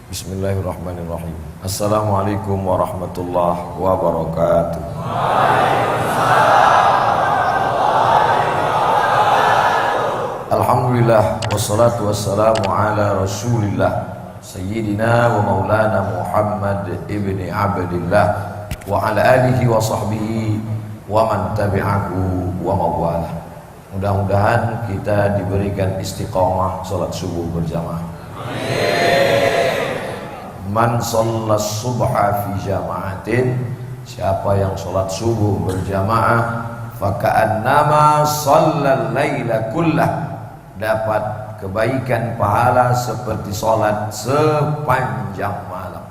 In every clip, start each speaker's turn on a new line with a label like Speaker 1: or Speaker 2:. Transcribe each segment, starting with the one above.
Speaker 1: Bismillahirrahmanirrahim. Assalamualaikum warahmatullahi wabarakatuh. Alhamdulillah wassalatu wassalamu ala rasulillah Sayyidina wa maulana Muhammad ibni Abdillah wa ala alihi wa sahbihi wa man tabi'ahu wa mawalah. Mudah-mudahan kita diberikan istiqamah salat subuh berjamaah. Man shallas subha fi jama'atin, siapa yang sholat subuh berjamaah, faka'annama shallal laila kullah, dapat kebaikan pahala seperti sholat sepanjang malam.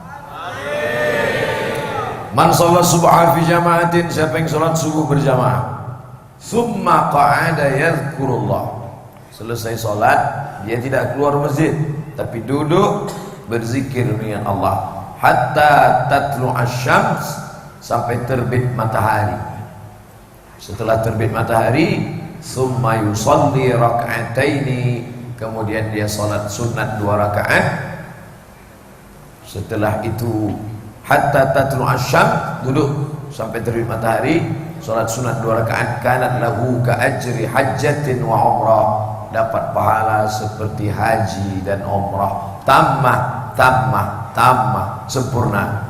Speaker 1: Man shallas subha fi jama'atin, siapa yang sholat subuh berjamaah, summa qa'ada yadhkurullah, selesai sholat dia tidak keluar masjid tapi duduk berzikir dengan Allah hatta tatlu asyams, sampai terbit matahari. Setelah terbit matahari, summa yusalli rak'ataini, kemudian dia salat sunat 2 rakaat. Setelah itu hatta tatlu asyams, duduk sampai terbit matahari, salat sunat 2 rakaat, kanat lahu ka ajri hajjatin wa umrah, dapat pahala seperti haji dan umrah. Tammah, sempurna.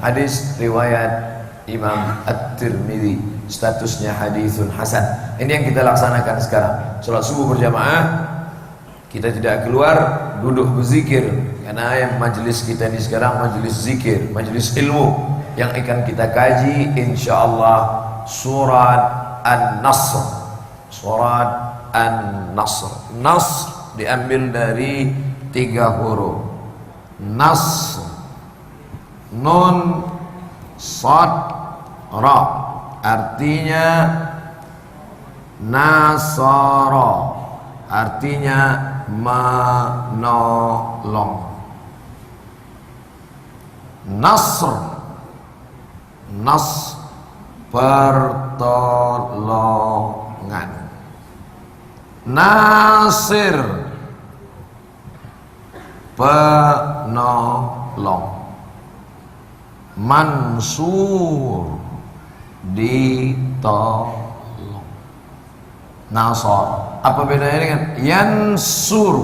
Speaker 1: Hadis riwayat Imam At-Tirmidzi, statusnya hadisun hasan. Ini yang kita laksanakan sekarang. Salat subuh berjamaah, kita tidak keluar, duduk berzikir. Karena yang majelis kita ini sekarang majelis zikir, majelis ilmu. Yang akan kita kaji insyaallah surat An-Nasr. Surat An-Nasr. Nasr diambil dari 3 huruf. Nasr, nun, sad, ra, artinya nasara, artinya menolong. Nasr, pertolongan. Nasir, penolong. Mansur, ditolong. Nasar, apa bedanya dengan yansur?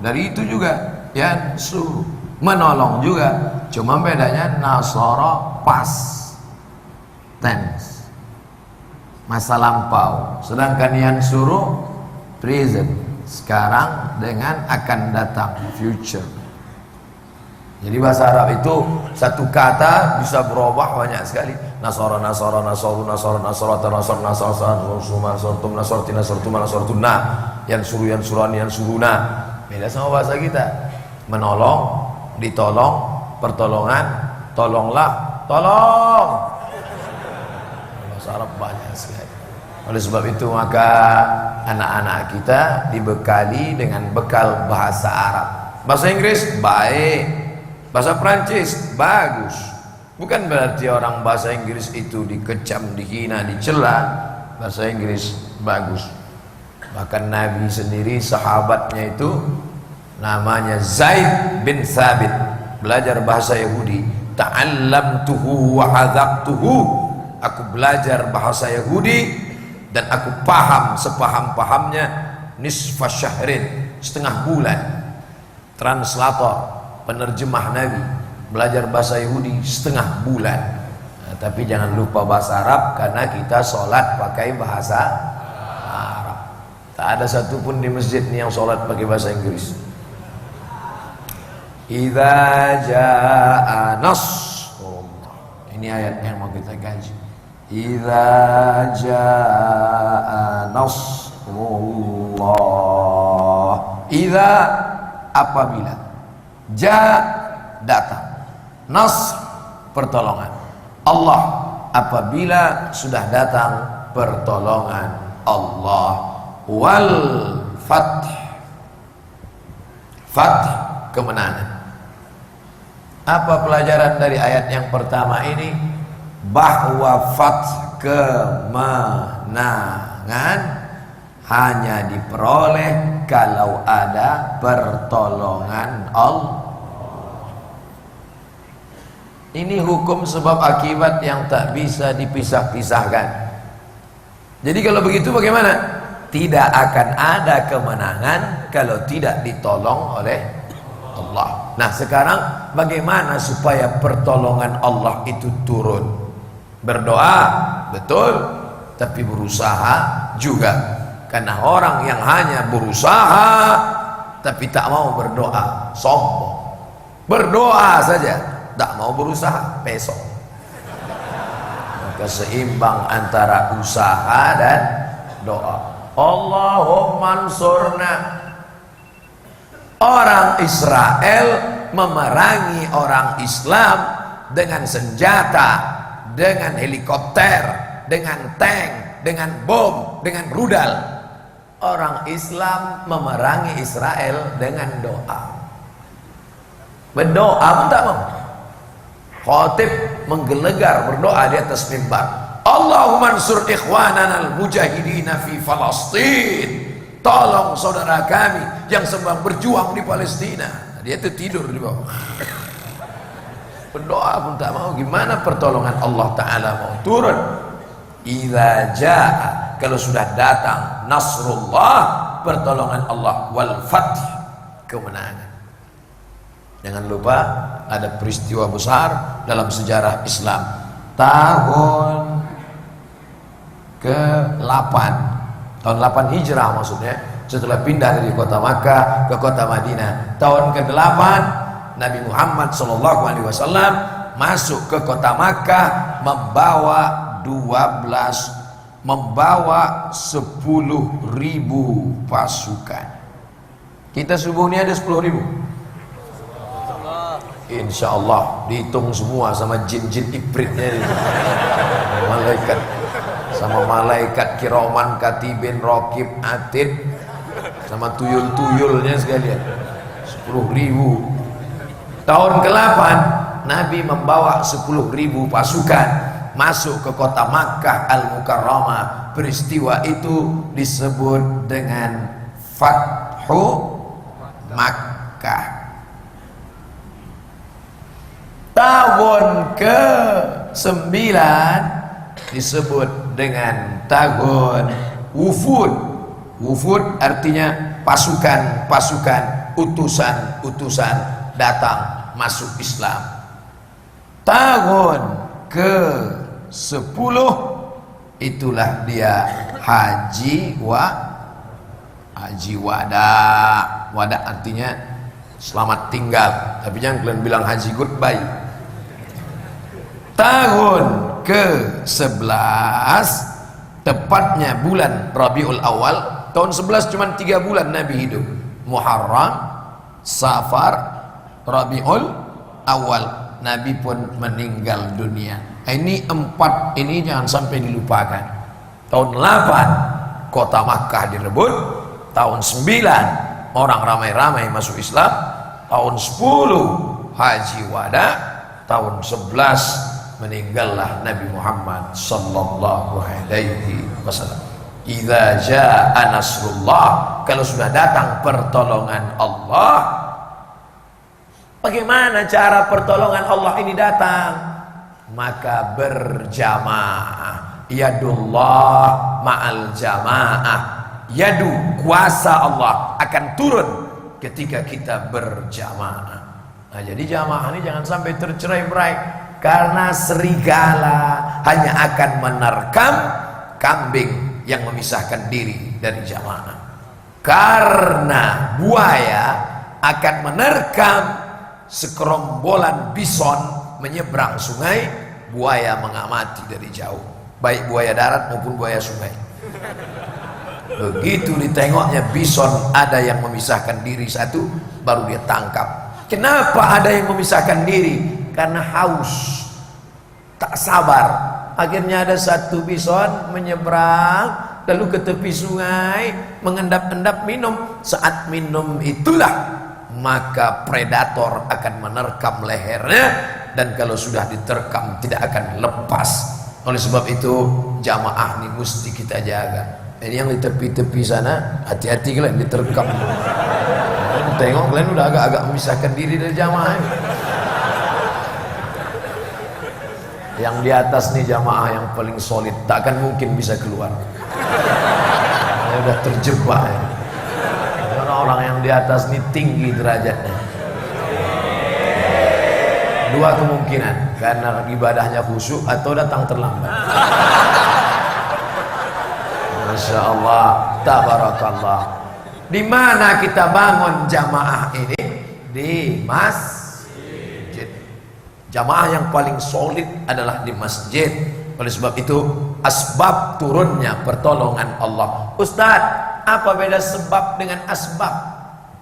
Speaker 1: Dari itu juga yansur, menolong juga, cuma bedanya nasara past tense, masa lampau, sedangkan yansuru present, sekarang dengan akan datang, future. Jadi bahasa Arab itu satu kata bisa berubah banyak sekali. Nasara, nasara, nasaru, nasara, nasarata, nasar, nasar, nasartum, nasarti, nasartum, nasartunna, yansuru, yansurani, yansuruna. Beda sama bahasa kita. Menolong, ditolong, pertolongan, tolonglah, tolong. Bahasa Arab banyak sekali. Oleh sebab itu maka anak-anak kita dibekali dengan bekal bahasa Arab. Bahasa Inggris baik, bahasa Prancis bagus. Bukan berarti orang bahasa Inggris itu dikecam, dihina, dicela. Bahasa Inggris bagus. Bahkan Nabi sendiri, sahabatnya itu namanya Zaid bin Thabit, belajar bahasa Yahudi. Ta'allamtuhu wa hadzaqtuhu, aku belajar bahasa Yahudi dan aku paham sepaham-pahamnya. Nisfa syahrin, setengah bulan. Translator, penerjemah Nabi, belajar bahasa Yahudi setengah bulan. Nah, tapi jangan lupa bahasa Arab, karena kita sholat pakai bahasa Arab. Tak ada satupun di masjid ini yang sholat pakai bahasa Inggris. Idza jaa nasrullah, ini ayat yang mau kita kaji. Idza jaa nasrullah, idza apabila, ja datang, nasr pertolongan, Allah apabila sudah datang pertolongan Allah, wal fath, fath kemenangan. Apa pelajaran dari ayat yang pertama ini? Bahwa fath kemenangan hanya diperoleh kalau ada pertolongan Allah. Ini hukum sebab akibat yang tak bisa dipisah-pisahkan. Jadi kalau begitu bagaimana? Tidak akan ada kemenangan kalau tidak ditolong oleh Allah. Nah sekarang bagaimana supaya pertolongan Allah itu turun? Berdoa, betul, tapi berusaha juga. Karena orang yang hanya berusaha tapi tak mau berdoa, sombong. Berdoa saja, tak mau berusaha, besok. Maka seimbang antara usaha dan doa. Allahumma ansurna. Orang Israel memerangi orang Islam dengan senjata, dengan helikopter, dengan tank, dengan bom, dengan rudal. Orang Islam memerangi Israel dengan doa. Berdoa pun tak mau. Khatib menggelegar berdoa di atas mimbar. Allahumma ansur ikhwanana al-mujahidina fi Falastin. Tolong saudara kami yang sedang berjuang di Palestina. Dia itu tidur di bawah. Berdoa pun tak mau. Gimana pertolongan Allah Ta'ala mau turun? Idza jaa, kalau sudah datang nasrullah, pertolongan Allah, wal fath, kemenangan. Jangan lupa ada peristiwa besar dalam sejarah Islam. Tahun ke-8, tahun 8 Hijrah maksudnya, setelah pindah dari kota Makkah ke kota Madinah. Tahun ke-8 Nabi Muhammad SAW masuk ke kota Makkah membawa 10.000 pasukan. Kita subuh ini ada 10.000. Insya Allah dihitung semua sama jin-jin ibritnya, malaikat, sama malaikat kiraman katibin raqib atid, sama tuyul-tuyulnya sekalian. 10.000. Tahun ke-8 Nabi membawa 10.000 pasukan masuk ke kota Makkah Al-Mukarramah. Peristiwa itu disebut dengan Fathu Makkah. Tahun ke-9 disebut dengan tahun Wufud. Wufud artinya pasukan-pasukan, utusan-utusan datang masuk Islam. Tahun ke-10 itulah dia haji wada. Wada artinya selamat tinggal, tapi jangan kalian bilang haji goodbye. Tahun ke-11 tepatnya bulan Rabiul Awal. Tahun 11 cuma 3 bulan Nabi hidup. Muharram, Safar, Rabiul Awal. Nabi pun meninggal dunia. Ini 4 ini jangan sampai dilupakan. Tahun 8 kota Makkah direbut. Tahun 9 orang ramai-ramai masuk Islam. Tahun 10 haji wada. Tahun 11 meninggallah Nabi Muhammad sallallahu alaihi wasallam. Idza jaa nasrullah, kalau sudah datang pertolongan Allah. Bagaimana cara pertolongan Allah ini datang? Maka berjamaah. Yadullah ma'al jamaah. Yadu, kuasa Allah akan turun ketika kita berjamaah. Nah, jadi jamaah ini jangan sampai tercerai-berai. Karena serigala hanya akan menerkam kambing yang memisahkan diri dari jamaah. Karena buaya akan menerkam sekerombolan bison menyeberang sungai, buaya mengamati dari jauh, baik buaya darat maupun buaya sungai. Begitu ditengoknya bison ada yang memisahkan diri satu, baru dia tangkap. Kenapa ada yang memisahkan diri? Karena haus, tak sabar. Akhirnya ada satu bison menyeberang lalu ke tepi sungai, mengendap-endap minum. Saat minum itulah maka predator akan menerkam lehernya, dan kalau sudah diterkam tidak akan lepas. Oleh sebab itu jamaah ini mesti kita jaga. Ini yang di tepi-tepi sana, hati-hati kalian diterkam. Tengok kalian udah agak-agak memisahkan diri dari jamaah. Yang di atas nih jamaah yang paling solid, takkan mungkin bisa keluar. Ya udah terjebak ya. Karena orang yang di atas nih tinggi derajatnya. Dua kemungkinan, karena ibadahnya khusyuk atau datang terlambat. Masya Allah, tabarakallah. Di mana kita bangun jamaah ini? Di masjid. Jamaah yang paling solid adalah di masjid. Oleh sebab itu, asbab turunnya pertolongan Allah. Ustaz, apa beda sebab dengan asbab?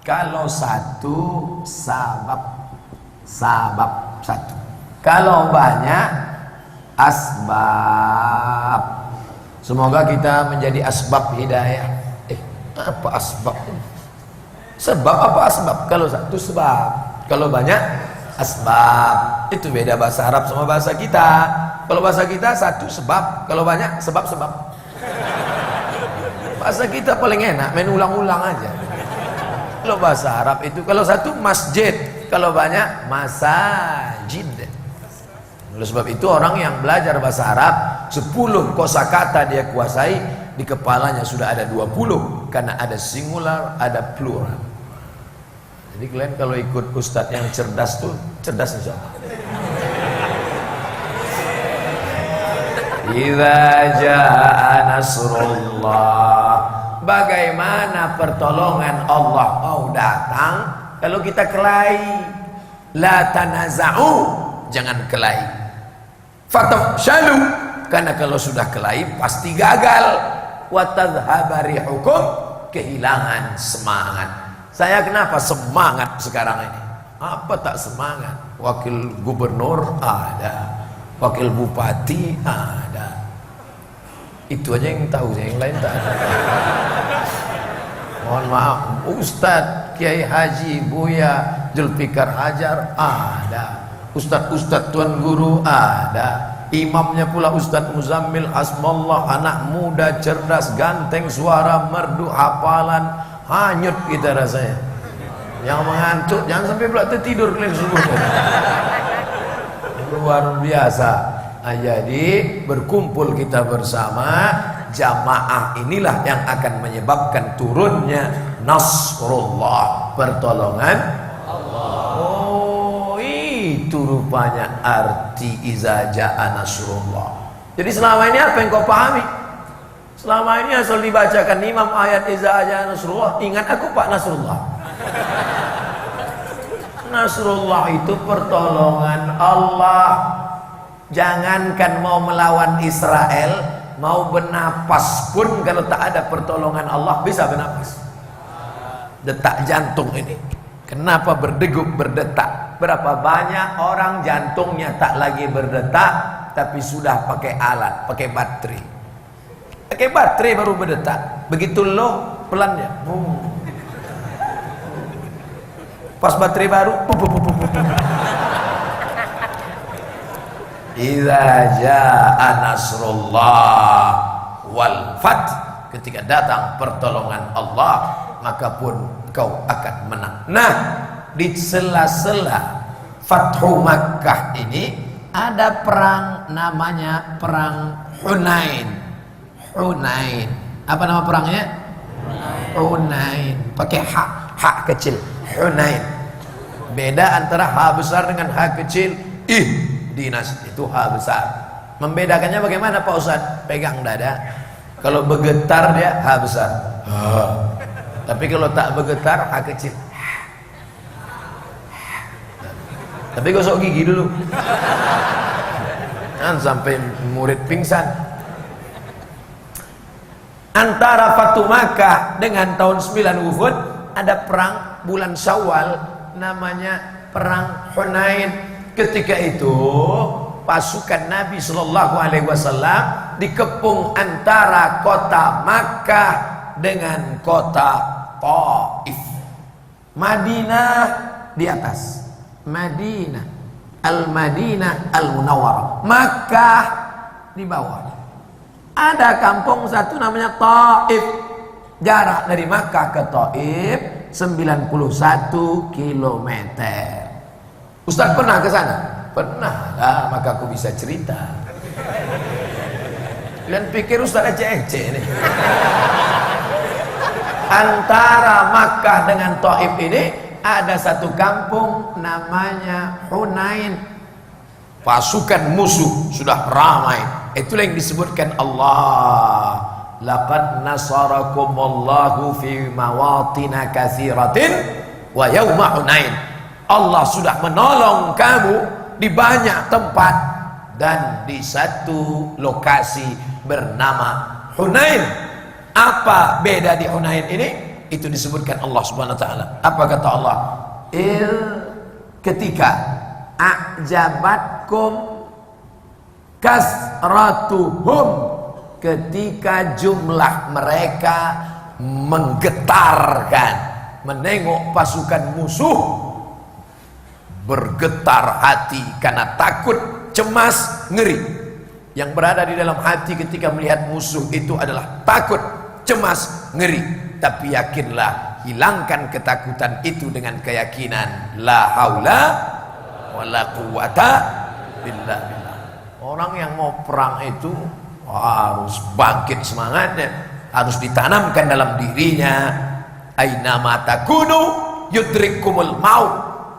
Speaker 1: Kalau satu sabab satu. Kalau banyak asbab. Semoga kita menjadi asbab hidayah. Apa asbab? Sebab apa asbab? Kalau satu sebab, kalau banyak asbab. Itu beda bahasa Arab sama bahasa kita. Kalau bahasa kita satu sebab, kalau banyak sebab-sebab. Bahasa kita paling enak main ulang-ulang aja. Kalau bahasa Arab itu kalau satu masjid, kalau banyak masajid. Oleh sebab itu orang yang belajar bahasa Arab 10 kosakata dia kuasai, di kepalanya sudah ada 20 karena ada singular, ada plural. Jadi kalian kalau ikut ustadz yang cerdas tuh cerdas insyaallah. Idza jaa nasrullah, bagaimana pertolongan Allah mau datang kalau kita kelahi? La tanaza'u, jangan kelahi. Fatafshalu, karena kalau sudah kelahi pasti gagal. Wa tadhhaba rihukum, kehilangan semangat. Saya kenapa semangat sekarang ini? Apa tak semangat? Wakil gubernur ada, wakil bupati ada. Itu aja yang tahu, yang lain tak ada. Mohon maaf, Ustadz, Kiai Haji, Buya, Julfikar Hajar ada, Ustadz Tuan Guru ada, imamnya pula Ustadz Muzammil Hasbullah, anak muda, cerdas, ganteng, suara merdu, hafalan, hanyut kita rasanya. Yang mengantuk, jangan sampai pula tertidur kalian semua. Luar biasa. Nah, jadi berkumpul kita bersama, jamaah inilah yang akan menyebabkan turunnya nasrullah, pertolongan Allah. Oh, itu rupanya arti iza jaa nasrullah. Jadi selama ini apa yang kau pahami? Selama ini asal dibacakan imam ayat iza jaa nasrullah, ingat aku Pak Nasrullah. Nasrullah itu pertolongan Allah. Jangankan mau melawan Israel, mau bernapas pun kalau tak ada pertolongan Allah bisa bernapas. Detak jantung ini, kenapa berdegup berdetak? Berapa banyak orang jantungnya tak lagi berdetak, tapi sudah pakai alat, pakai baterai. Pakai baterai baru berdetak. Begitu low pelannya. Pas baterai baru. Idza jaa nasrullah wal fath, ketika datang pertolongan Allah, maka pun kau akan menang. Nah, di sela-sela Fathu Makkah ini ada perang namanya perang Hunain. Hunain. Apa nama perangnya? Hunain. Pakai ha kecil. Hunain. Beda antara ha besar dengan ha kecil. Dinas itu ha besar. Membedakannya bagaimana Pak Ustadz? Pegang dada. Kalau bergetar dia ha besar. Tapi kalau tak bergetar ha kecil. Tapi gosok gigi dulu. Jangan sampai murid pingsan. Antara Fathu Makkah dengan tahun 9 Uhud ada perang bulan Syawal namanya perang Hunain. Ketika itu pasukan Nabi Shallallahu Alaihi Wasallam dikepung antara kota Makkah dengan kota Taif. Madinah di atas, Madinah Al-Madinah Al-Munawwarah, Makkah di bawah. Ada kampung satu namanya Taif. Jarak dari Makkah ke Taif 91 kilometer. Ustaz pernah ke sana? Pernah lah, maka aku bisa cerita. Kalian pikir Ustaz ece-ece nih? Antara Makkah dengan Taif ini ada satu kampung namanya Hunain. Pasukan musuh sudah ramai. Itulah yang disebutkan Allah, laqad nasarakumullahu fi mawatina katsiratin wa yauma Hunain. Allah sudah menolong kamu di banyak tempat dan di satu lokasi bernama Hunain. Apa beda di Hunain ini? Itu disebutkan Allah Subhanahu wa taala. Apa kata Allah? Ketika a'jabatkum kasratuhum, ketika jumlah mereka menggetarkan, menengok pasukan musuh, bergetar hati karena takut, cemas, ngeri. Yang berada di dalam hati ketika melihat musuh itu adalah takut, cemas, ngeri. Tapi yakinlah, hilangkan ketakutan itu dengan keyakinan la haula wala quwata illa billah. Orang yang mau perang itu harus bangkit semangatnya, harus ditanamkan dalam dirinya, ainama takunu yudrikumul maut.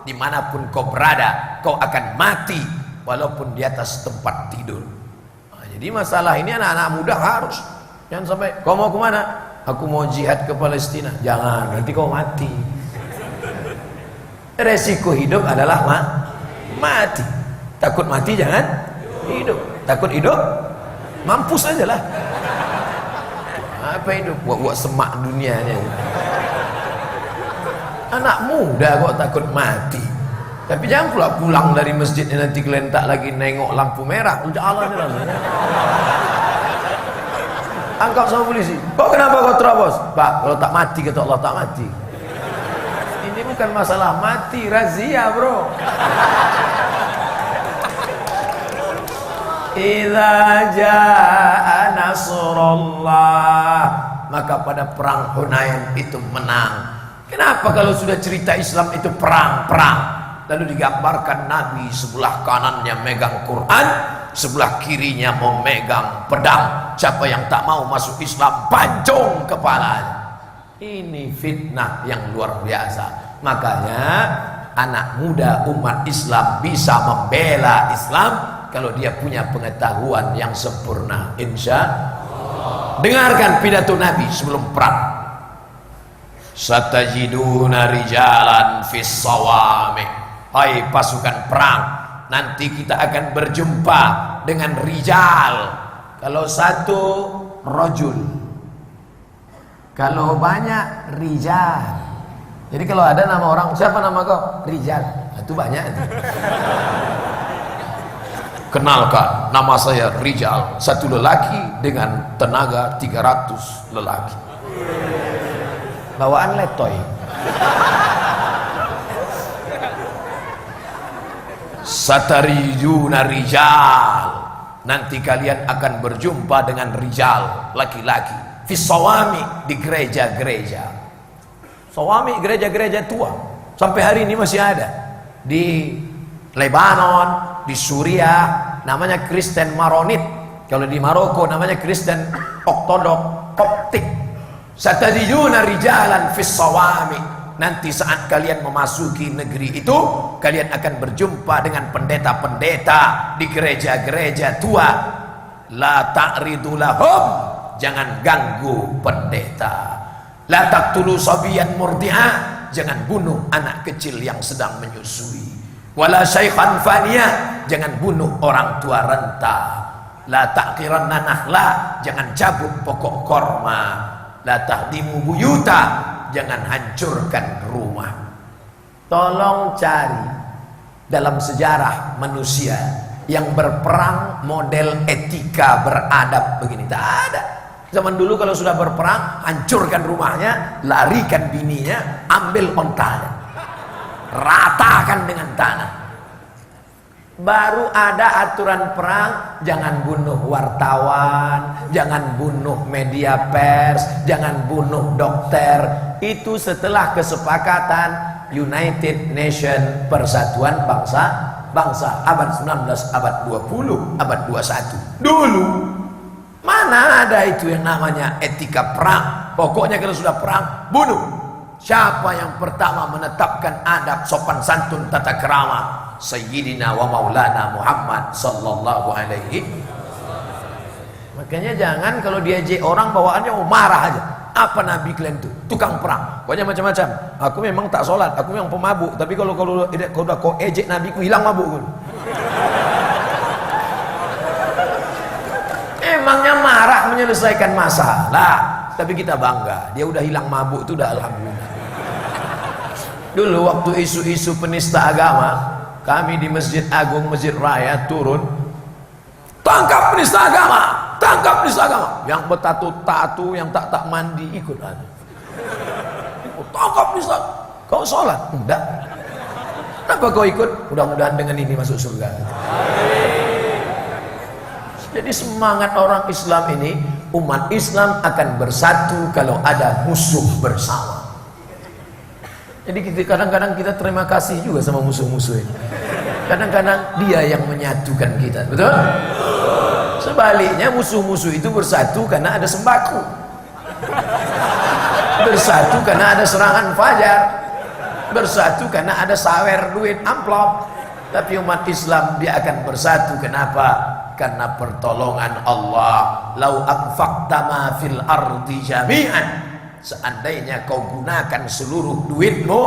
Speaker 1: Dimanapun kau berada, kau akan mati walaupun di atas tempat tidur. Nah, jadi masalah ini anak-anak muda harus, jangan sampai kau mau kemana? Aku mau jihad ke Palestina. Jangan, nanti kau mati. Resiko hidup adalah mati. Takut mati jangan hidup. Takut hidup mampus aja lah. Apa hidup? Buat semak dunianya. Anak muda kok takut mati. Tapi jangan pula pulang dari masjidnya nanti kalian tak lagi nengok lampu merah. Udah Allah nih rasanya. Angkat sama polisi. Kok kenapa kau terobos? Pak, kalau tak mati kata Allah tak mati. Ini bukan masalah mati, razia bro. Idza jaa nasrullah, maka pada perang Hunain itu menang. Kenapa kalau sudah cerita Islam itu perang? Lalu digambarkan Nabi sebelah kanannya megang Quran, sebelah kirinya memegang pedang. Siapa yang tak mau masuk Islam, pancung kepalanya. Ini fitnah yang luar biasa. Makanya anak muda umat Islam bisa membela Islam kalau dia punya pengetahuan yang sempurna. Insya Allah. Dengarkan pidato Nabi sebelum perang. Satajiduna rijalan fis sawami. Hai pasukan perang, nanti kita akan berjumpa dengan rijal. Kalau satu rajul, kalau banyak rijal. Jadi kalau ada nama orang, siapa nama kau? Rijal. Itu banyak itu. Kenalkan, nama saya Rijal, satu lelaki dengan tenaga 300 lelaki. Bawaan letoy. Satarijuna rijal, nanti kalian akan berjumpa dengan rijal, laki-laki. Fisawami, di gereja-gereja. Sawami, gereja-gereja tua, sampai hari ini masih ada. Di Lebanon, di Suriah, namanya Kristen Maronit. Kalau di Maroko namanya Kristen Ortodok Koptik. Satarijuna rijalan fisawami. Nanti saat kalian memasuki negeri itu, kalian akan berjumpa dengan pendeta-pendeta di gereja-gereja tua. La ta'ridu lahum, jangan ganggu pendeta. La taqtulu sabiyan murdi'a, jangan bunuh anak kecil yang sedang menyusui. Wala syaikhan faniya, jangan bunuh orang tua renta. La taqiranna nakhla, jangan cabut pokok korma. La tahdimu buyuta, jangan hancurkan rumah. Tolong cari dalam sejarah manusia yang berperang model etika beradab begini. Tak ada. Zaman dulu kalau sudah berperang, hancurkan rumahnya, larikan bininya, ambil ontanya, ratakan dengan tanah. Baru ada aturan perang, jangan bunuh wartawan, jangan bunuh media pers, jangan bunuh dokter. Itu setelah kesepakatan United Nation, Persatuan Bangsa bangsa abad 19, abad 20, abad 21. Dulu mana ada itu yang namanya etika perang. Pokoknya kalau sudah perang, bunuh. Siapa yang pertama menetapkan adab sopan santun tata kerama? Sayyidina wa maulana Muhammad sallallahu alaihi. Makanya jangan kalau diejek orang bawaannya marah aja. Apa nabi kalian itu? Tukang perang. Pokoknya macam-macam. Aku memang tak sholat, aku memang pemabuk. Tapi kalau udah kau ejek nabi, ku hilang mabuk. Emangnya marah menyelesaikan masalah. Tapi kita bangga, dia udah hilang mabuk itu udah alhamdulillah. Dulu waktu isu-isu penista agama, kami di Masjid Agung, Masjid Raya turun, tangkap penista agama. Tangkap penista agama. Yang bertatu-tatu, yang tak mandi ikut aja. Tangkap penista. Kau sholat? Enggak. Kenapa kau ikut? Mudah-mudahan dengan ini masuk surga. Jadi semangat orang Islam ini, umat Islam akan bersatu kalau ada musuh bersama. Jadi kadang-kadang kita terima kasih juga sama musuh-musuh ini. Kadang-kadang dia yang menyatukan kita, betul? Sebaliknya musuh-musuh itu bersatu karena ada sembako, bersatu karena ada serangan fajar, bersatu karena ada sawer duit amplop. Tapi umat Islam dia akan bersatu. Kenapa? Karena pertolongan Allah. Lau anfaqta ma fil ardi jami'an, seandainya kau gunakan seluruh duitmu,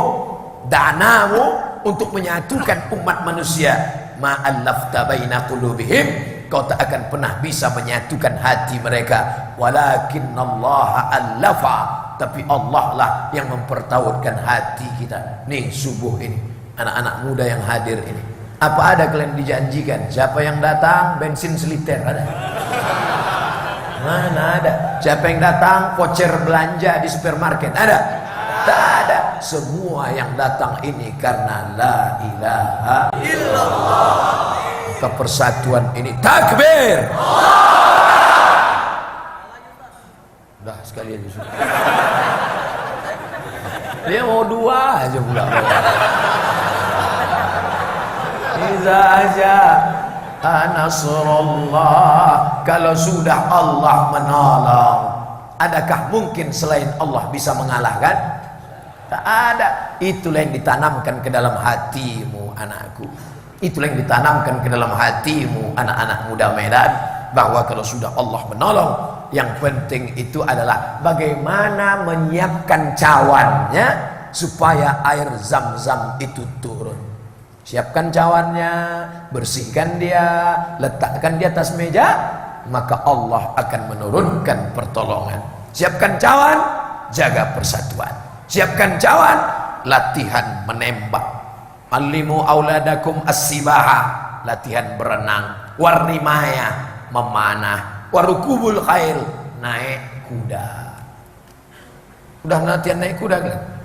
Speaker 1: danamu untuk menyatukan umat manusia, ma'allafta baina qulubihim, kau tak akan pernah bisa menyatukan hati mereka. Walakinnallaha allafa, tapi Allah lah yang mempertautkan hati kita. Nih subuh ini, anak-anak muda yang hadir ini, apa ada kalian dijanjikan? Siapa yang datang bensin seliter? Ada? Mana ada? Siapa yang datang voucher belanja di supermarket? Ada? Tak ada. Semua yang datang ini karena la ilaha illallah. Kepersatuan ini takbir. Udah sekali aja sudah. Dia mau dua aja pula. Iza aja Nasrullah, kalau sudah Allah menolong, adakah mungkin selain Allah bisa mengalahkan? Tak ada. Itulah yang ditanamkan ke dalam hatimu anakku. Itulah yang ditanamkan ke dalam hatimu anak-anak muda Medan, bahwa kalau sudah Allah menolong, yang penting itu adalah bagaimana menyiapkan cawannya supaya air zam-zam itu turun. Siapkan cawannya, bersihkan dia, letakkan di atas meja, maka Allah akan menurunkan pertolongan. Siapkan cawan, jaga persatuan. Siapkan cawan, latihan menembak. Allimu auladakum as-sibaha, latihan berenang. Warrimaya, memanah. Warukubul khail, naik kuda. Udah latihan naik kuda kan?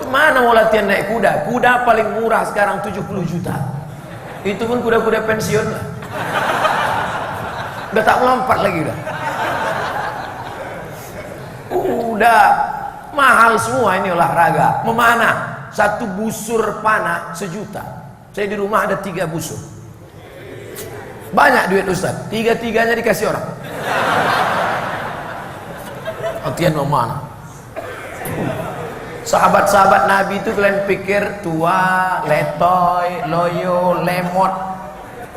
Speaker 1: Mana mau latihan naik kuda? Kuda paling murah sekarang 70 juta. Itu pun kuda-kuda pensiun lah. Udah tak melompat lagi udah. Udah mahal semua ini olahraga. Memanah, satu busur panah 1 juta. Saya di rumah ada 3 busur. Banyak duit Ustaz. 3-3-nya dikasih orang. Latihan memanah. Sahabat-sahabat Nabi itu kalian pikir tua, letoy, loyo, lemot.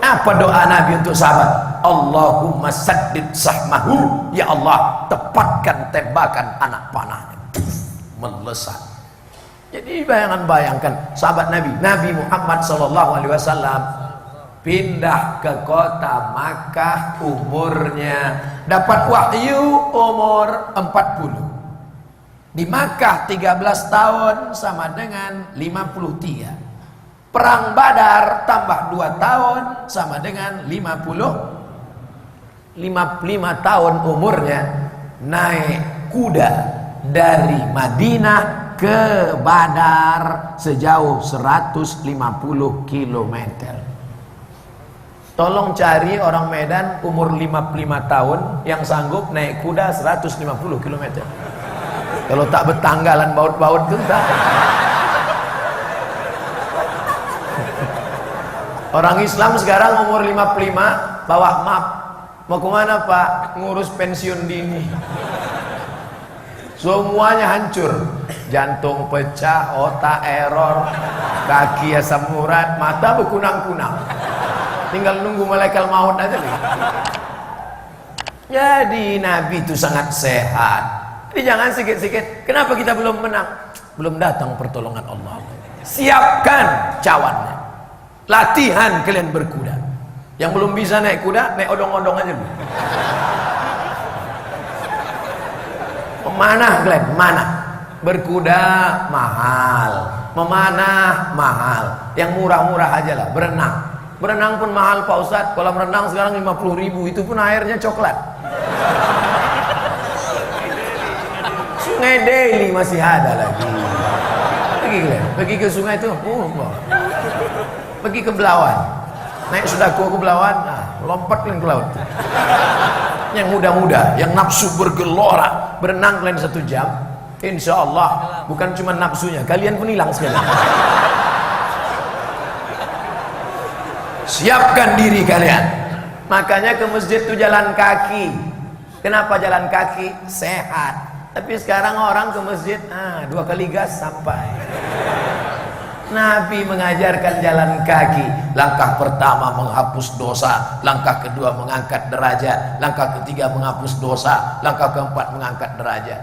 Speaker 1: Apa doa Nabi untuk sahabat? Allahumma saddid sahmahu, ya Allah tepatkan tembakan anak panahnya. Melesat. Jadi bayangkan sahabat Nabi, Nabi Muhammad SAW pindah ke kota Makkah, umurnya dapat wahyu umur 40. Di Makkah 13 tahun sama dengan 53. Perang Badar tambah 2 tahun sama dengan 55 tahun umurnya, naik kuda dari Madinah ke Badar sejauh 150 km. Tolong cari orang Medan umur 55 tahun yang sanggup naik kuda 150 km. Kalau tak bertanggalan baut-baut itu tak. Orang Islam sekarang umur 55 bawa map. Mau kemana Pak? Ngurus pensiun dini. Semuanya hancur. Jantung pecah, otak error, kaki asam urat, mata berkunang-kunang. Tinggal nunggu malaikat maut aja nih. Jadi Nabi itu sangat sehat. Jadi jangan sikit-sikit. Kenapa kita belum menang? Belum datang pertolongan Allah. Siapkan cawannya. Latihan kalian berkuda. Yang belum bisa naik kuda, naik odong-odong aja dulu. Memanah kalian, mana? Berkuda mahal, memanah mahal. Yang murah-murah aja lah, berenang. Berenang pun mahal Pak Ustadz. Kolam renang sekarang 50.000, itu pun airnya coklat. Sungai Deli masih ada lagi. Pergi kalian, pergi ke sungai itu. Pergi ke Belawan, naik Sudako ke Belawan, nah, lompat kalian ke laut. Yang muda-muda, yang nafsu bergelora, berenang kalian 1 jam, insya Allah bukan cuma nafsunya, kalian pun hilang sekali. Siapkan diri kalian. Makanya ke masjid itu jalan kaki. Kenapa jalan kaki? Sehat. Tapi sekarang orang ke masjid 2 kali gas sampai. Nabi mengajarkan jalan kaki. Langkah pertama menghapus dosa, langkah kedua mengangkat derajat, langkah ketiga menghapus dosa, langkah keempat mengangkat derajat.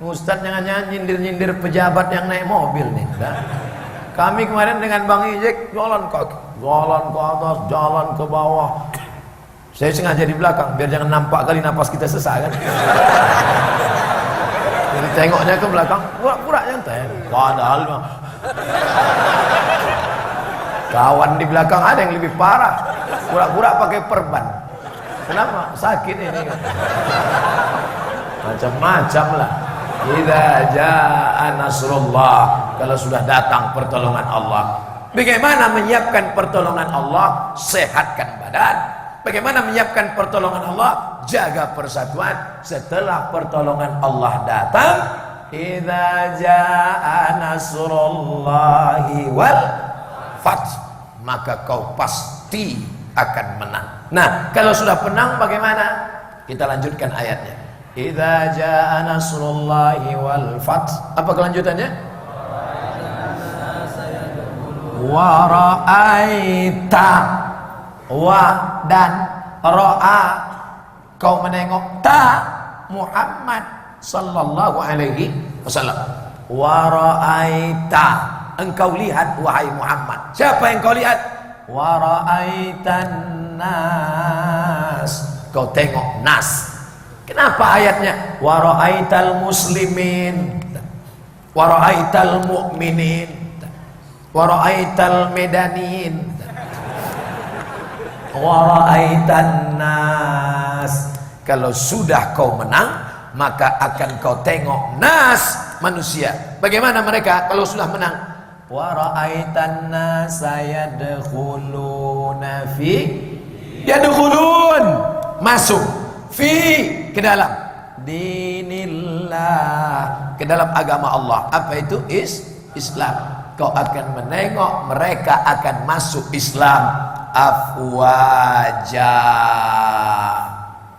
Speaker 1: Ustaz jangan-jangan nyindir-nyindir pejabat yang naik mobil nih. Kami kemarin dengan Bang Ijek jalan kaki, jalan ke atas, jalan ke bawah. Saya sengaja di belakang biar jangan nampak kali napas kita sesak kan. Jadi tengoknya ke belakang, pura-pura nyantai. Padahal kawan di belakang ada yang lebih parah, pura-pura pakai perban. Kenapa? Sakit ini. Macam-macam lah. Idza jaa nasrullah, kalau sudah datang pertolongan Allah. Bagaimana menyiapkan pertolongan Allah? Sehatkan badan. Bagaimana menyiapkan pertolongan Allah? Jaga persatuan. Setelah pertolongan Allah datang, idza jaa nasrullahi wal fath, maka kau pasti akan menang. Nah, kalau sudah menang bagaimana? Kita lanjutkan ayatnya. Idza jaa nasrullahi wal fath. Apa kelanjutannya? Wa ra'aita, wa dan ra'a, kau menengok, ta Muhammad sallallahu alaihi wasallam. Wa ra'aita, engkau lihat wahai Muhammad. Siapa yang kau lihat? Wa ra'aitan nas, kau tengok nas. Kenapa ayatnya wa ra'aital muslimin, wa ra'aital mu'minin, wa ra'aital medanin, wa ra'aitan nas? Kalau sudah kau menang, maka akan kau tengok nas, manusia. Bagaimana mereka kalau sudah menang? Wa ra'aitan nas yadkhuluna fi, yadkhulun, masuk, fi, ke dalam, dinillah, ke dalam agama Allah. Apa itu? Islam. Kau akan menengok mereka akan masuk Islam afwaja,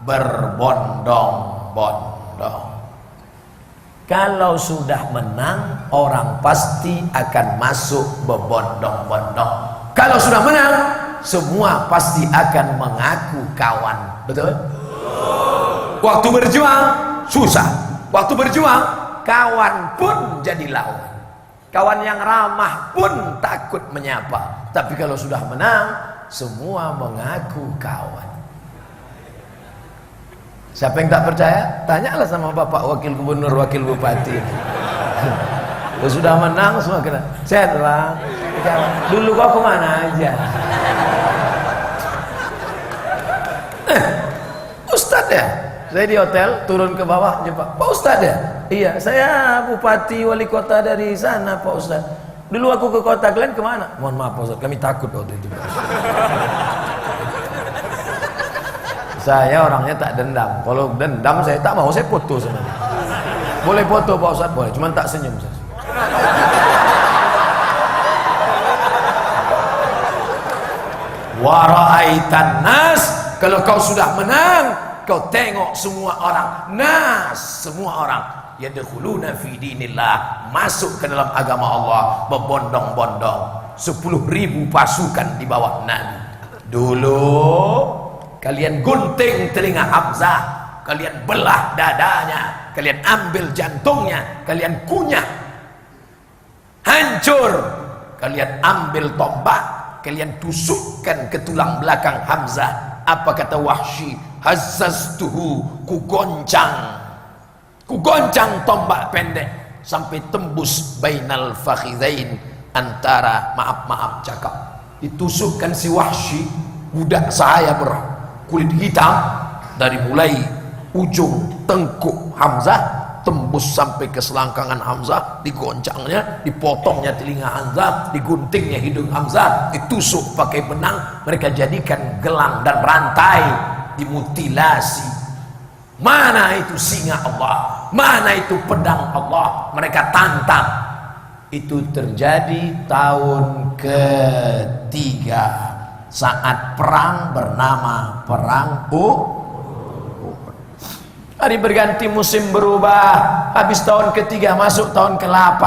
Speaker 1: berbondong-bondong. Kalau sudah menang, orang pasti akan masuk berbondong-bondong. Kalau sudah menang, semua pasti akan mengaku kawan. Betul? Waktu berjuang susah, waktu berjuang kawan pun jadi lawan. Kawan yang ramah pun takut menyapa. Tapi kalau sudah menang, semua mengaku kawan. Siapa yang tak percaya? Tanyalah sama Bapak Wakil Gubernur, Wakil Bupati. Kalau sudah menang semua kena. Sehat Bang. Dulu kau kemana aja? Ustadz ya? Saya di hotel, turun ke bawah, jumpa Pak Ustadz ya? Iya, saya bupati wali kota dari sana Pak Ustadz. Dulu aku ke kota, kalian kemana? Mohon maaf Pak Ustadz, kami takut waktu itu. Saya orangnya tak dendam. Kalau dendam saya tak mau, saya foto sama dia. Boleh foto Pak Ustadz? Boleh, cuman tak senyum saya. Wa ra'aitan nas, kalau kau sudah menang, kau tengok semua orang, nas, semua orang yadkhuluna fi dinillah, masuk ke dalam agama Allah berbondong-bondong. 10.000 pasukan di bawah Nabi. Dulu kalian gunting telinga Hamzah, kalian belah dadanya, kalian ambil jantungnya, kalian kunyah, hancur, kalian ambil tombak, kalian tusukkan ke tulang belakang Hamzah. Apa kata Wahsy? Hazzaztuhu, kugoncang tombak pendek sampai tembus bainal fakhidain, antara maaf cakap. Ditusukkan si Wahsy, budak saya berkulit hitam, dari mulai ujung tengkuk Hamzah tembus sampai ke selangkangan Hamzah, digoncangnya, dipotongnya telinga Hamzah, diguntingnya hidung Hamzah, ditusuk pakai benang, mereka jadikan gelang dan rantai, dimutilasi. Mana itu singa Allah, mana itu pedang Allah, mereka tantang. Itu terjadi tahun ketiga saat perang bernama Perang Uhud. Hari berganti, musim berubah. Habis tahun ketiga masuk tahun ke-8,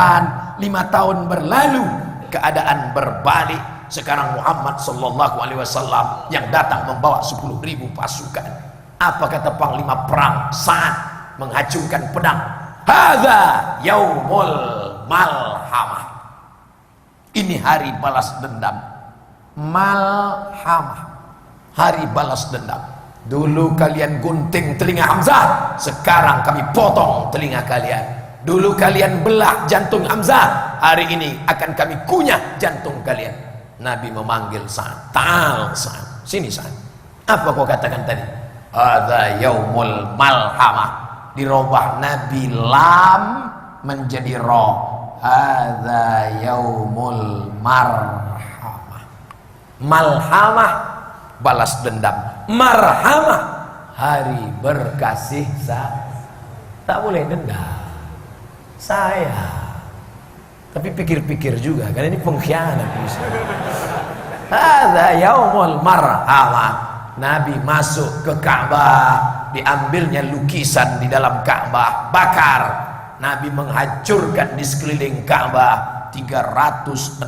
Speaker 1: 5 tahun berlalu, keadaan berbalik. Sekarang Muhammad sallallahu alaihi wasallam yang datang membawa 10.000 pasukan. Apa kata panglima perang Sa'ad mengacungkan pedang? Hadza yaumul malhamah. Ini hari balas dendam. Malhamah, hari balas dendam. Dulu kalian gunting telinga Hamzah, sekarang kami potong telinga kalian. Dulu kalian belah jantung Hamzah, hari ini akan kami kunyah jantung kalian. Nabi memanggil Sa'ad. Ta'al Sa'ad, sini Sa'ad. Apa kau katakan tadi? Hadza yaumul malhamah. Dirubah Nabi lam menjadi ra. Hadza yaumul marhamah. Malhamah, balas dendam. Marhamah, hari berkasih sayang. Tak boleh dendam saya. Tapi pikir-pikir juga, karena ini pengkhianat. Hadza yaumul marhamah. Nabi masuk ke Ka'bah, diambilnya lukisan di dalam Ka'bah, bakar. Nabi menghancurkan di sekeliling Ka'bah 360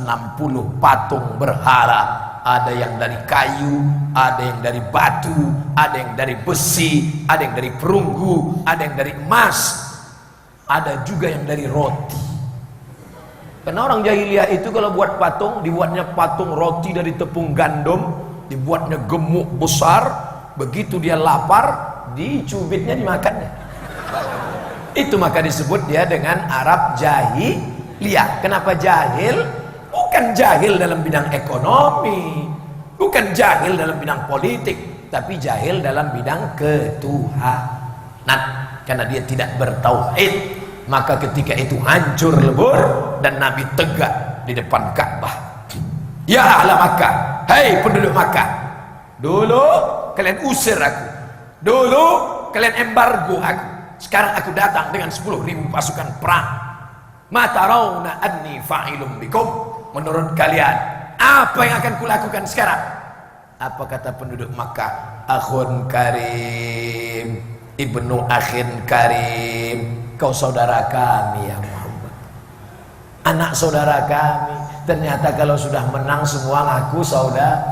Speaker 1: patung berhala. Ada yang dari kayu, ada yang dari batu, ada yang dari besi, ada yang dari perunggu, ada yang dari emas, ada juga yang dari roti. Karena orang jahiliyah itu kalau buat patung, dibuatnya patung roti dari tepung gandum, dibuatnya gemuk besar, begitu dia lapar, dicubitnya, dimakannya. Itu maka disebut dia dengan Arab jahiliyah. Kenapa jahil? Bukan jahil dalam bidang ekonomi, bukan jahil dalam bidang politik, tapi jahil dalam bidang ketuhanan. Karena dia tidak bertauhid, maka ketika itu hancur lebur dan Nabi tegak di depan Ka'bah. Ya ahla Makkah, hai penduduk Makkah, dulu kalian usir aku, dulu kalian embargo aku, sekarang aku datang dengan 10.000 pasukan perang. Mata rauna anni fa'ilum bikum, menurut kalian apa yang akan kulakukan sekarang? Apa kata penduduk Makkah? Akhun karim, ibnu akhin karim, kau saudara kami ya Muhammad, anak saudara kami. Ternyata kalau sudah menang semua ngaku saudara.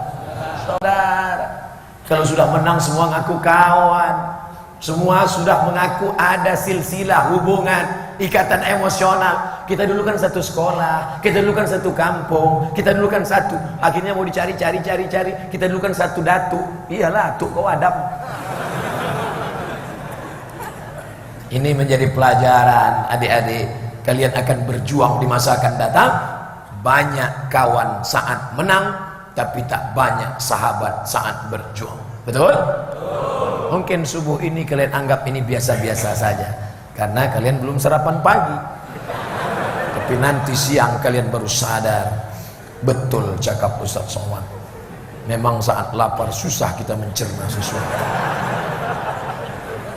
Speaker 1: Kalau sudah menang semua ngaku kawan. Semua sudah mengaku ada silsilah hubungan, ikatan emosional. Kita dulu kan satu sekolah, kita dulu kan satu kampung, kita dulu kan satu. Akhirnya mau dicari. Kita dulu kan satu datu. Iyalah, tuh kau Adam. Ini menjadi pelajaran adik-adik. Kalian akan berjuang di masa akan datang. Banyak kawan saat menang, tapi tak banyak sahabat saat berjuang. Betul? Mungkin subuh ini kalian anggap ini biasa-biasa saja, karena kalian belum sarapan pagi. Tapi nanti siang kalian baru sadar. Betul cakap Ustaz Somad, memang saat lapar susah kita mencerna sesuatu.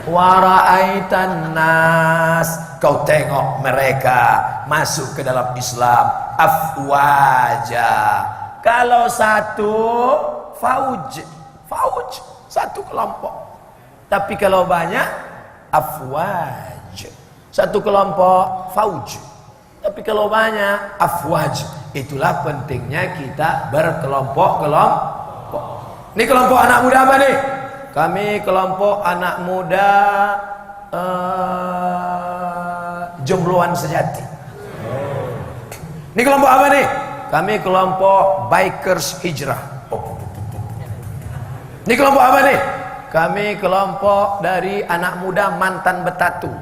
Speaker 1: Wara'aitan nas, kau tengok mereka masuk ke dalam Islam afwaja, Kalau satu fauj, satu kelompok. Tapi kalau banyak afwaj, satu kelompok fauj. Tapi kalau banyak afwaj. Itulah pentingnya kita berkelompok-kelompok. Ini kelompok anak muda apa nih? Kami kelompok anak muda jombloan sejati. Ini kelompok apa nih? Kami kelompok bikers hijrah. Ini kelompok apa nih? Kami kelompok dari anak muda mantan betatu.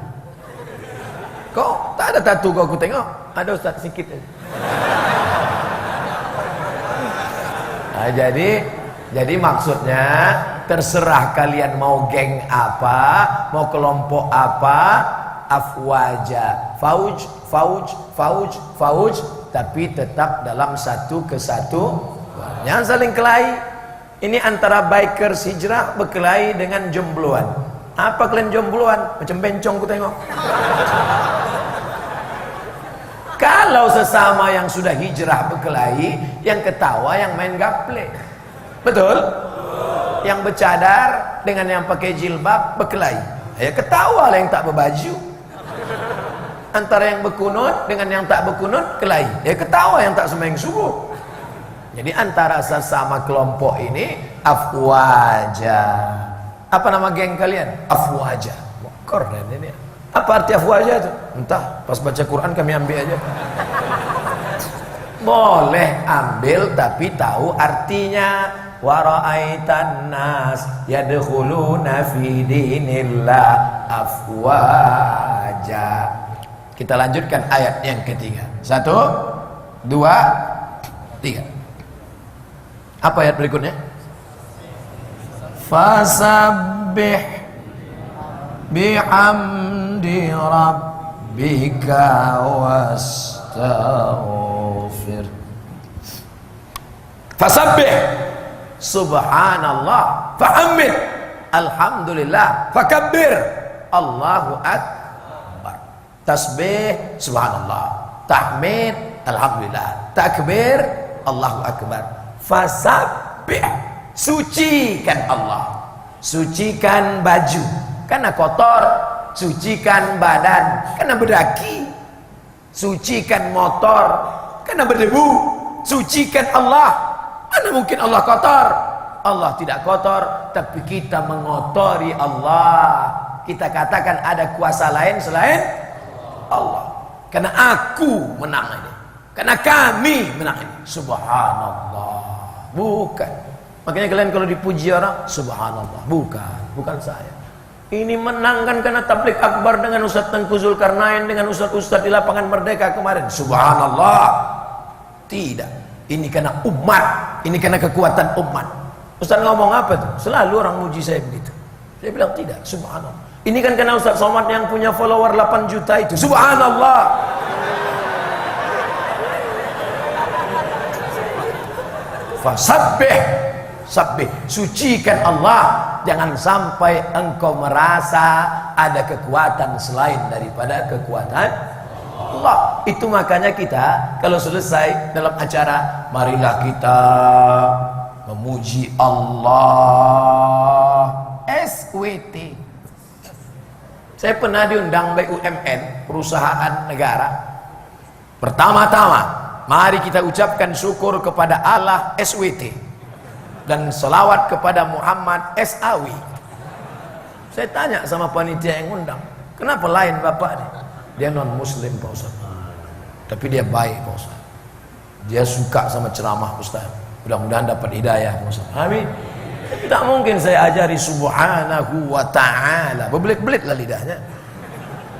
Speaker 1: Kok tak ada tatu kau aku tengok? Ada Ustaz sikit. Nah, jadi maksudnya terserah kalian mau geng apa, mau kelompok apa, afwaja, fauj, tapi tetap dalam satu kesatuan. Jangan saling kelahi. Ini antara bikers hijrah berkelahi dengan jombloan. Apa kalian jombloan? Macam bencong ku tengok. Kalau sesama yang sudah hijrah berkelahi, yang ketawa yang main gaple. Betul? Yang bercadar dengan yang pakai jilbab berkelahi. Ya ketawa lah yang tak berbaju. Antara yang berkunut dengan yang tak berkunut kelahi. Ya ketawa yang tak sembahyang subuh. Jadi antara sesama kelompok ini afwaja. Apa nama geng kalian? Afwaja. Keren ini. Apa arti afwaja itu? Entah, pas baca Quran kami ambil aja. Boleh ambil tapi tahu artinya. Wa ra'aitan nas yadkhuluna fi dinillah afwaja. Kita lanjutkan ayat yang ketiga. 1, 2, 3. Apa ayat berikutnya? Fasabbih bihamdi rabbika wastaghfir. Fasabbih, subhanallah, fahamid, alhamdulillah, fakabbir, Allahu akbar. Tasbih, subhanallah, tahmid, alhamdulillah, takbir, Allahu akbar. Fasabbih, sucikan Allah, sucikan baju karena kotor, sucikan badan karena berdaki, sucikan motor karena berdebu, sucikan Allah. Mana mungkin Allah kotor? Allah tidak kotor, tapi kita mengotori Allah. Kita katakan ada kuasa lain selain Allah. Karena aku menang ini, karena kami menang ini. Subhanallah. Bukan. Makanya kalian kalau dipuji orang, subhanallah. Bukan saya. Ini menang kan karena tablik akbar dengan Ustaz Tengku Zulkarnain, dengan Ustaz-Ustaz di lapangan Merdeka kemarin. Subhanallah. Tidak. Ini karena umat, ini karena kekuatan umat. Ustaz ngomong apa tuh? Selalu orang muji saya begitu. Saya bilang tidak, subhanallah. Ini kan karena Ustaz Somad yang punya follower 8 juta itu. Subhanallah. Fasabbih, sabbih, sucikan Allah. Jangan sampai engkau merasa ada kekuatan selain daripada kekuatan Allah. Itu makanya kita kalau selesai dalam acara, marilah kita memuji Allah. SWT. Saya pernah diundang BUMN, perusahaan negara. Pertama-tama, mari kita ucapkan syukur kepada Allah SWT dan selawat kepada Muhammad SAW. Saya tanya sama panitia yang undang, kenapa lain bapak nih? Dia non muslim Pak Ustaz, tapi dia baik Pak Ustaz. Dia suka sama ceramah Ustaz. Mudah-mudahan dapat hidayah Pak Ustaz. Amin. Tak mungkin saya ajari subhanahu wa ta'ala, berbelit-belit lah lidahnya.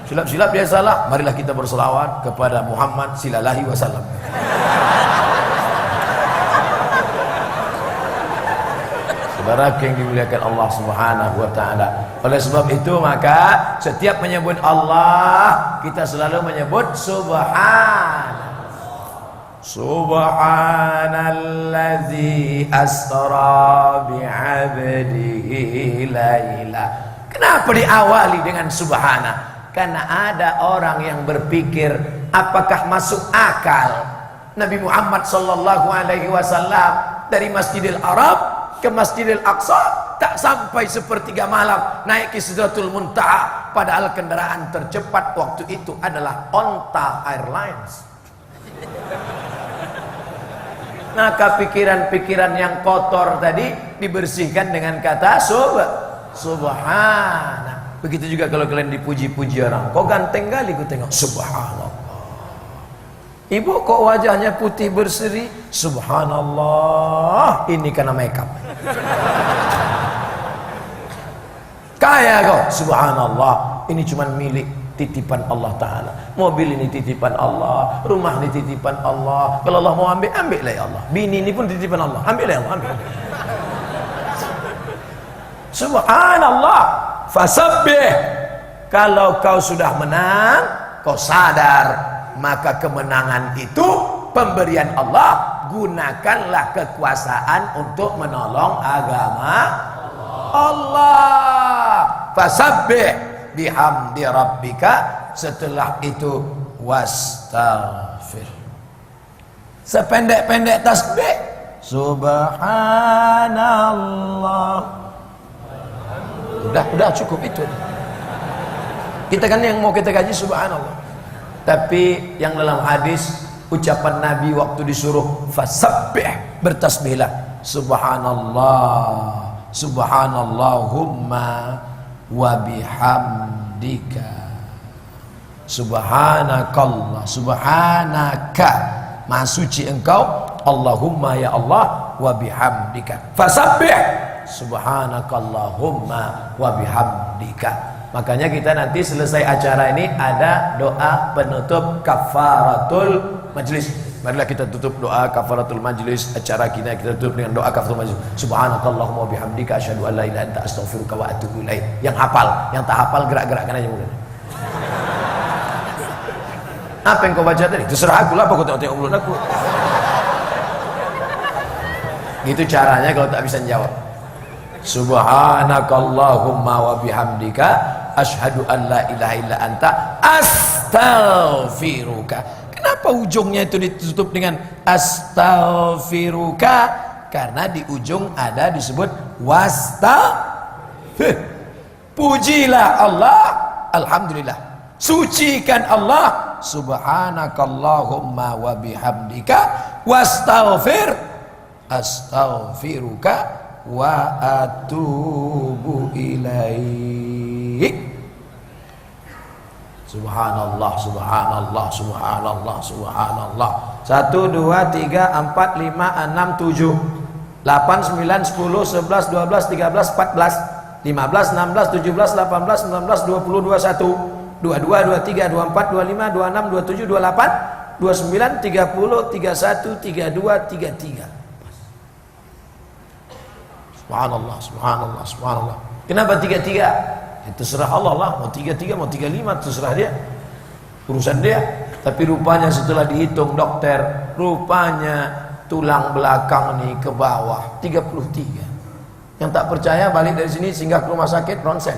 Speaker 1: Silap-silap dia salah. Marilah kita berselawat kepada Muhammad sallallahu alaihi wasallam. Saudara yang dimuliakan Allah Subhanahu wa taala. Oleh sebab itu maka setiap menyebut Allah kita selalu menyebut Subhanallazi asra bi'abdihi laila. Kenapa diawali dengan subhana? Karena ada orang yang berpikir apakah masuk akal Nabi Muhammad sallallahu alaihi wasallam dari Masjidil Arab ke Masjidil Aqsa tak sampai sepertiga malam naik ke Sidratul Muntaha, padahal kendaraan tercepat waktu itu adalah Onta Airlines. Maka pikiran-pikiran yang kotor tadi dibersihkan dengan kata subhana. Begitu juga kalau kalian dipuji-puji orang, kok ganteng kali ku tengok, subhanallah. Ibu kok wajahnya putih berseri, subhanallah, ini karena makeup. Kaya kau, subhanallah, ini cuma milik titipan Allah Ta'ala. Mobil ini titipan Allah, rumah ini titipan Allah. Kalau Allah mau ambil, ambillah ya Allah. Bini ini pun titipan Allah, ambillah ya Allah, ambil. Subhanallah, fasabbih. Kalau kau sudah menang, kau sadar, maka kemenangan itu pemberian Allah. Gunakanlah kekuasaan untuk menolong agama Allah. Fasabbih bihamdi rabbika. Setelah itu wastaghfir. Sependek-pendek tasbih, subhanallah. Udah cukup itu. Kita kan yang mau kita kaji subhanallah. Tapi yang dalam hadis ucapan Nabi waktu disuruh fasabbih, bertasbihlah, subhanallah, subhanallahumma wa bihamdika, subhanakallah, subhanaka, maha suci engkau, Allahumma ya Allah, wa bihamdika, fasabbih, subhanakallahumma wa bihamdika. Makanya kita nanti selesai acara ini ada doa penutup kafaratul majlis. Marilah kita tutup doa kafaratul majlis. Acara kita tutup dengan doa kafaratul majlis. Subhanakallahumma wa bihamdika asyhadu an la ilaha illa anta astaghfiruka wa atubu ilaik. Yang hafal, yang tak hafal gerak-gerakkan aja mulut. Apa yang kau baca tadi? Terserah aku lah, apa kau tengok-tengok mulut aku. Gitu caranya kalau tak bisa jawab. Subhanakallahumma wa bihamdika asyhadu an la ilaha illa anta astaghfiruka. Kenapa ujungnya itu ditutup dengan astaghfiruka? Karena di ujung ada disebut wastaghfir. Pujilah Allah, alhamdulillah. Sucikan Allah, subhanakallahumma wa bihamdika wastaghfir, astaghfiruka wa atubu ilaik. Subhanallah, subhanallah, subhanallah, subhanallah. 1, 2, 3, 4, 5, 6, 7, 8, 9, 10, 11, 12, 13, 14, 15, 16, 17, 18, 19, 20, 21, 22, 23, 24, 25, 26, 27, 28, 29, 30, 31, 32, 33. Subhanallah, subhanallah, subhanallah. Kenapa 33? Ya, terserah Allah lah, mau 33, mau 35, terserah dia, urusan dia. Tapi rupanya setelah dihitung dokter, rupanya tulang belakang nih ke bawah 33. Yang tak percaya balik dari sini singgah ke rumah sakit ronsen.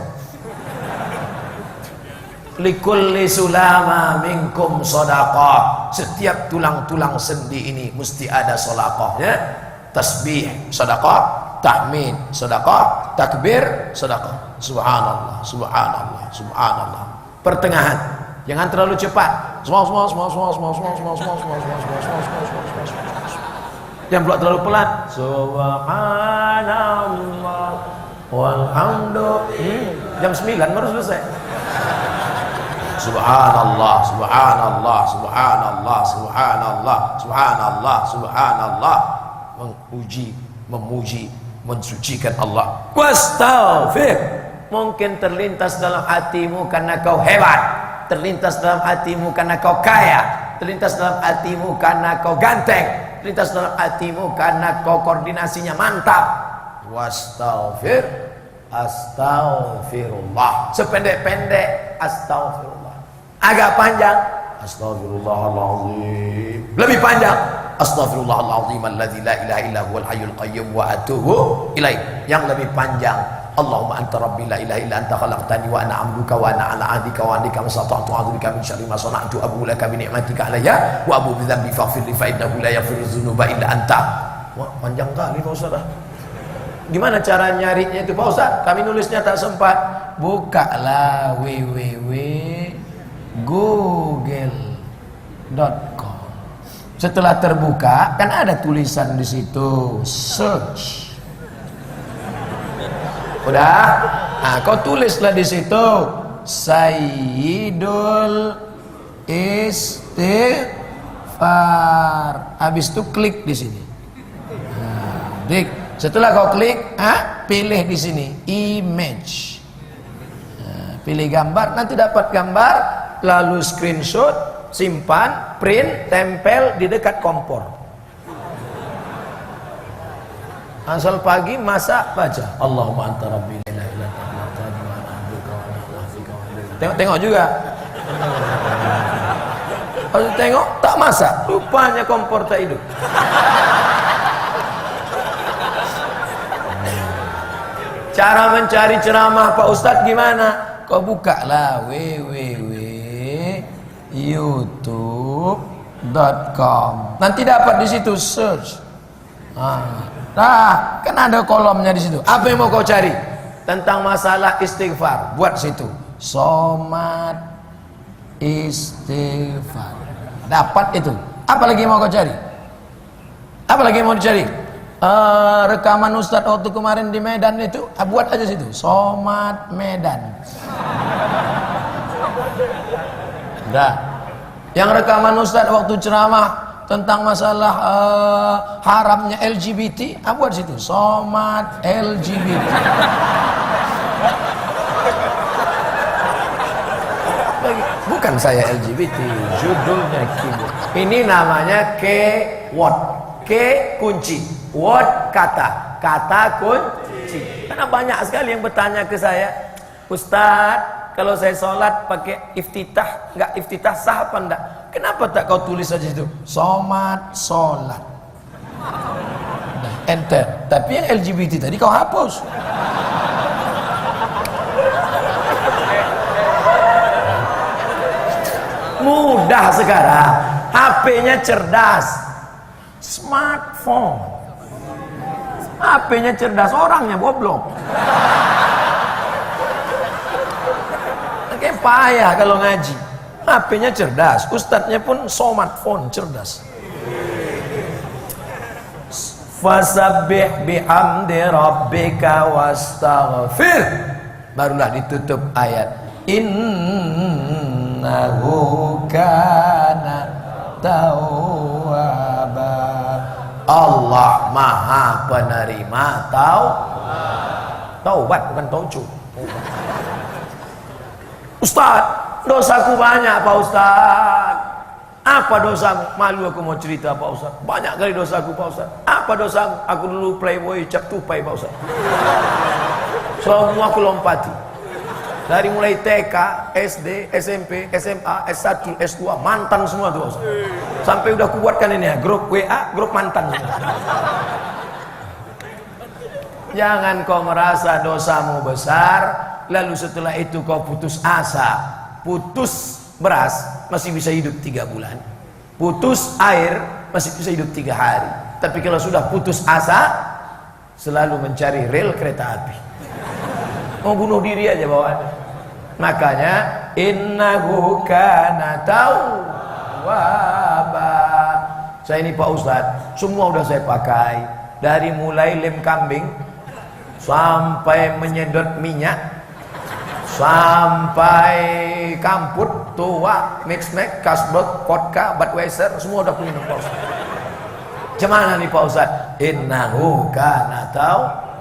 Speaker 1: Likulli sulama minkum shadaqah. Setiap tulang-tulang sendi ini mesti ada sedekahnya. Tasbih sedekah, tahmid sedekah, takbir sedekah. Subhanallah, subhanallah, subhanallah. Pertengahan, jangan terlalu cepat. Jangan pula terlalu pelan. Subhanallah walhamdulillah. Jam 9 baru selesai. Subhanallah, subhanallah, subhanallah, subhanallah, subhanallah, subhanallah. Memuji, memuji, mensucikan Allah. Wastaghfir. Mungkin terlintas dalam hatimu karena kau hebat, terlintas dalam hatimu karena kau kaya, terlintas dalam hatimu karena kau ganteng, terlintas dalam hatimu karena kau koordinasinya mantap. Wastaghfir, astaghfirullah. Sependek-pendek astaghfirullah. Agak panjang astaghfirullahaladzim. Lebih panjang astaghfirullahaladzim alladzi la ilaha illa huwal hayyul qayyum wa atubu ilaih. Yang lebih panjang Allahumma anta rabbi la ilaha illa anta khalaqtani wa ana 'abduka wa ana 'ala 'ahdika wa 'adika mastata'tu a'udzubika min syarri ma sana'tu abu laka bi ni'matika 'alayya wa abu bi dhanbi faghfir li fa innahu la yaghfiru dzunuba illa anta. Wah, panjang kali Pak Ustaz. Gimana cara nyarinya itu Pak Ustaz? Kami nulisnya tak sempat. Bukalah www.google.com. Setelah terbuka kan ada tulisan di situ search. Udah? Nah, kau tulislah di situ Sayyidul Istighfar. Habis itu klik di sini. Nah, setelah kau klik, pilih di sini image. Nah, pilih gambar, nanti dapat gambar, lalu screenshot, simpan, print, tempel di dekat kompor. Asal pagi masak baca Allahumma anta rabbi la ilaha illa anta khalaqtani wa ana 'abduka wa ana 'ala 'ahdika wa 'adika. Tengok juga. Kalau tengok tak masak, rupanya kompor tak hidup. Cara mencari ceramah Pak Ustadz gimana? Kau bukalah www.youtube.com. Nanti dapat di situ search. Nah, kan ada kolomnya di situ. Apa yang mau kau cari? Tentang masalah istighfar. Buat situ. Somat istighfar. Dapat itu. Apa lagi mau kau cari? Apa lagi mau dicari? Rekaman Ustadz waktu kemarin di Medan itu, buat aja situ. Somat Medan. Udah. Yang rekaman Ustadz waktu ceramah tentang masalah haramnya LGBT, buat situ somat LGBT. Bukan saya LGBT, judulnya keyboard. Ini namanya keyword. Ke kunci, word kata, kata kunci. Karena banyak sekali yang bertanya ke saya, Ustadz, kalau saya sholat pakai iftitah, nggak iftitah sah apa enggak? Kenapa tak kau tulis saja itu? Somat sholat. Enter. Tapi yang LGBT tadi kau hapus. Mudah sekarang. HP-nya cerdas. Smartphone. HP-nya cerdas, orangnya goblok. Kayak payah kalau ngaji. HP-nya cerdas, ustadznya pun smartphone cerdas. Fasabbih bihamdi rabbika wastaghfir. Barulah ditutup ayat. Innahu kana tawwaba. Allah Maha penerima taubat, bukan taucu. Ustaz, dosaku banyak Pak Ustaz. Apa dosamu? Malu aku mau cerita Pak Ustaz. Banyak kali dosaku Pak Ustaz. Apa dosamu? Aku dulu playboy cap tupai Pak Ustaz. Semua aku lompati. Dari mulai TK, SD, SMP, SMA, S1, S2, mantan semua tuh Pak Ustaz. Sampai udah kubuatkan ini ya, grup WA, grup mantan. Jangan kau merasa dosamu besar, lalu setelah itu kau putus asa. Putus beras masih bisa hidup 3 bulan, putus air masih bisa hidup 3 hari. Tapi kalau sudah putus asa, selalu mencari rel kereta api. Mau bunuh diri aja bawaannya. Makanya innahu kana tawwaba. Saya ini Pak Ustadz, semua udah saya pakai, dari mulai lem kambing sampai menyedot minyak, sampai kamput, tua, mix-max, Carlsberg, vodka, Budweiser, semua udah minum Pak Ustaz. Gimana nih Pak Ustaz? Innahu kana tawwaba.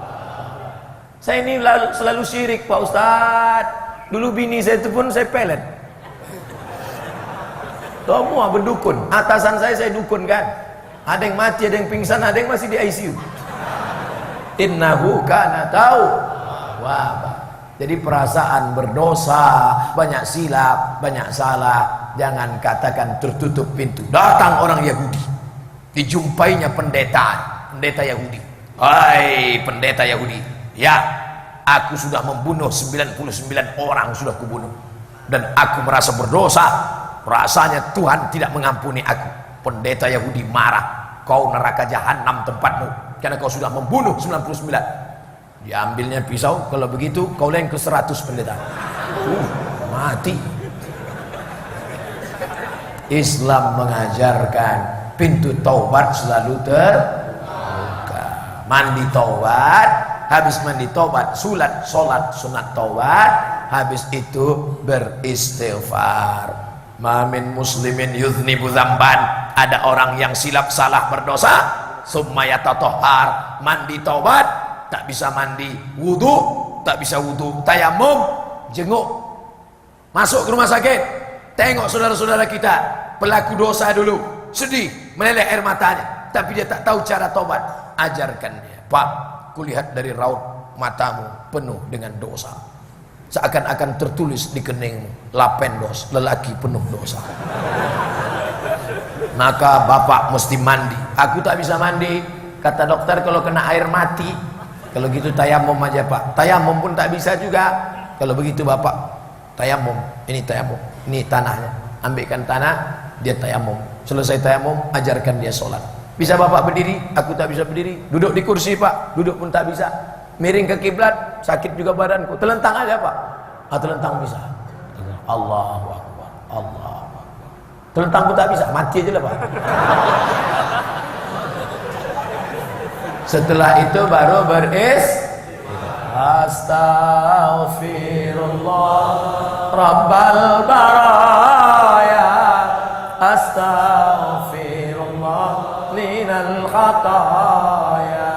Speaker 1: Saya ini selalu syirik Pak Ustaz. Dulu bini saya itu pun saya pelet. Semua berdukun. Atasan saya dukun kan. Ada yang mati, ada yang pingsan, ada yang masih di ICU. Innahu kana tawwaba. Jadi perasaan berdosa, banyak silap, banyak salah, jangan katakan tertutup pintu. Datang orang Yahudi, dijumpainya pendeta Yahudi. Hai pendeta Yahudi, ya aku sudah membunuh 99 orang, sudah kubunuh, dan aku merasa berdosa. Rasanya Tuhan tidak mengampuni aku. Pendeta Yahudi marah, kau neraka jahanam tempatmu, karena kau sudah membunuh 99. Diambilnya pisau, kalau begitu kau lain ke 100 pendeta. Mati. Islam mengajarkan pintu taubat selalu terbuka. Mandi taubat, habis mandi taubat sholat sunat taubat, habis itu beristighfar. Ma min muslimin yudhnibu dzamban, ada orang yang silap salah berdosa, summa yatatahhar, mandi taubat, tak bisa mandi wudu, tak bisa wudu tayamum, jenguk, masuk ke rumah sakit, tengok saudara-saudara kita pelaku dosa dulu, sedih, meleleh air matanya, tapi dia tak tahu cara taubat. Ajarkan dia, Pak, kulihat dari raut matamu penuh dengan dosa, seakan-akan tertulis di keningmu, lapendos, lelaki penuh dosa. Maka bapak mesti mandi. Aku tak bisa mandi, kata dokter, kalau kena air mati. Kalau gitu tayamum aja Pak. Tayamum pun tak bisa juga. Kalau begitu bapak tayamum, ini tayamum, ini tanahnya, ambilkan tanah, dia tayamum. Selesai tayamum, ajarkan dia sholat. Bisa bapak berdiri? Aku tak bisa berdiri. Duduk di kursi Pak, duduk pun tak bisa. Miring ke kiblat, sakit juga badanku. Telentang aja Pak. Telentang bisa. Allahu Akbar, Allahu Akbar. Telentang pun tak bisa, mati aja lah Pak. Setelah itu baru Astaghfirullah Rabbal baraya, Astaghfirullah minal khataya.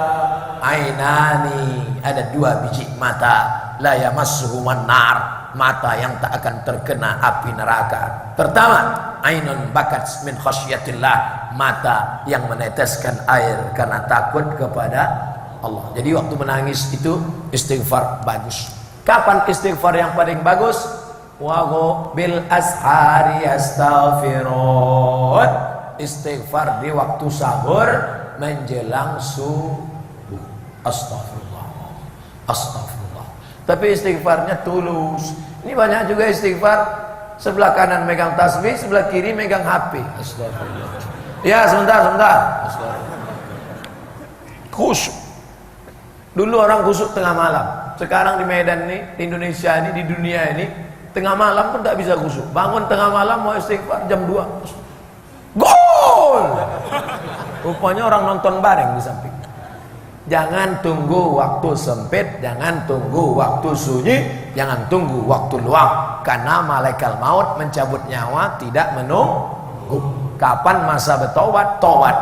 Speaker 1: Ainani, ada dua biji mata, la yamassuhuman nar, mata yang tak akan terkena api neraka. Pertama, ainun bakat min khasyatillah, mata yang meneteskan air karena takut kepada Allah. Jadi waktu menangis itu istighfar bagus. Kapan istighfar yang paling bagus? Wa bil ashari astaghfirun. Istighfar di waktu sahur menjelang subuh. Astagfirullah, astagfirullah. Tapi istighfarnya tulus. Ini banyak juga istighfar, sebelah kanan megang tasbih, sebelah kiri megang HP. Astagfirullah. Ya sebentar. Astagfirullah. Khusyuk. Dulu orang khusyuk tengah malam. Sekarang di Medan nih, di Indonesia ini, di dunia ini, tengah malam pun tak bisa khusyuk. Bangun tengah malam mau istighfar jam 2. Gol! Rupanya orang nonton bareng di samping. Jangan tunggu waktu sempit, jangan tunggu waktu sunyi, jangan tunggu waktu luang, karena malaikat maut mencabut nyawa tidak menunggu. Kapan masa bertobat? Tobat.